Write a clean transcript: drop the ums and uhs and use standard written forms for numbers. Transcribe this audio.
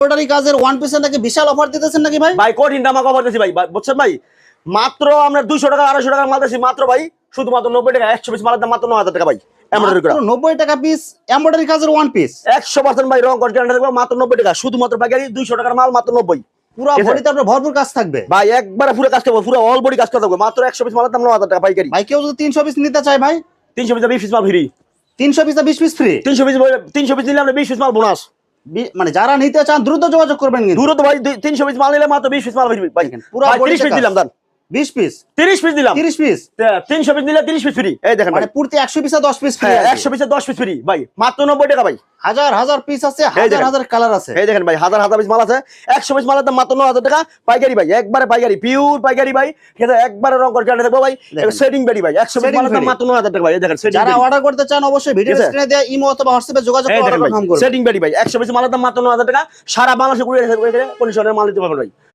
Embroidery কাজের one পিসের নাকি বিশাল অফার দিতেছেন নাকি ভাই? ভাই কঠিন দামা কভার দিছি ভাই, বুঝছেন ভাই? মাত্র আমরা 200 টাকা 250 টাকার মাল দিছি মাত্র ভাই, শুধুমাত্র 90 টাকা। 100 পিস মালের দাম মাত্র 9000 টাকা ভাই, এমব্রয়ডারি করা। 90 টাকা পিস এমব্রয়ডারি কাজের ওয়ান পিস 100% ভাই, রং কস গ্যারান্টি থাকবে মাত্র 90 টাকা, শুধুমাত্র পাইকারি 200 টাকার মাল মাত্র 90। পুরো বডিতে আপনার ভরপুর কাজ থাকবে ভাই একবারে পুরো কাজ করব, পুরো অল বডি কাজ করতে হবে মাত্র 100 পিস মালের দাম 9000 টাকা পাইকারি। ভাই কেউ যদি 300 পিস নিতে চায় ভাই, 300 পিস 20 পিস মাল free. 300 piece 20 piece free. 300 piece নিলে আমরা 20 পিস মাল বোনাস। মানে যারা নিতে চান দ্রুত যোগাযোগ করবেন কিন্তু। দূরত ভাই 300 পিস মাল নিলে মাত্র 20 পিস মাল ফ্রি ভাই। পুরো ভাই 30 বডিতে পিস দিলাম দান, 20 পিস 30 পিস দিলাম, 30 পিস 300 পিস নিলে 30 পিস ফ্রি। এই দেখেন মানে ভাই, পূর্তি 100 পিসে 10 পিস ফ্রি। হ্যাঁ 100 পিসে 10 পিস ফ্রি ভাই, মাত্র 90 টাকা ভাই। হাজার হাজার পিস আছে, এই দেখেন। হাজার হাজার কালার আছে। এই দেখেন ভাই, হাজার হাজার পিস মাল আছে। 100 পিস মালের দাম মাত্র 9000 টাকা পাইকারি ভাই, একবারে পাইকারি, পিওর পাইকারি ভাই। এটা একবারে রং করে গ্যারান্টি থাকবে ভাই। সেটিং বেডি ভাই, 100 পিস মালের দাম মাত্র 9000 টাকা ভাই। এই দেখেন সেটিং যারা অর্ডার করতে চান অবশ্যই ভিডিও স্ক্রিনে দেয়া ইমো অথবা হোয়াটসঅ্যাপে যোগাযোগ করে অর্ডার কনফার্ম করুন। সেটিং বেডি ভাই, 100 পিস মালের দাম মাত্র 9000 টাকা, সারা বাংলাদেশে কুরিয়ার কন্ডিশনের মাল দিতে পারবেন ভাই।